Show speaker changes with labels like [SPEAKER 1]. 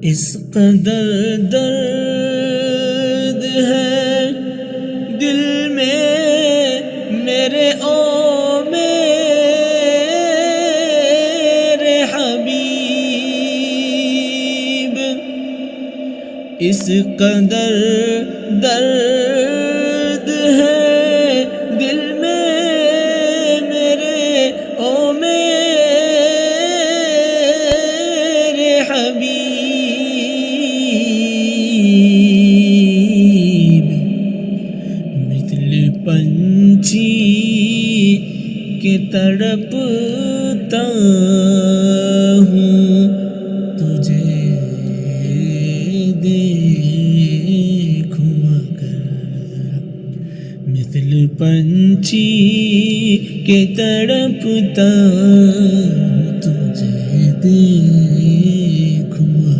[SPEAKER 1] اس قدر درد ہے دل میں میرے او میرے حبیب، اس قدر درد ہے دل میں میرے او میرے حبیب، مثل پنچھی کے تڑپتا ہوں تجھے دیکھوں اگر، مثل پنچھی کے تڑپتا ہوں تجھے دیکھوں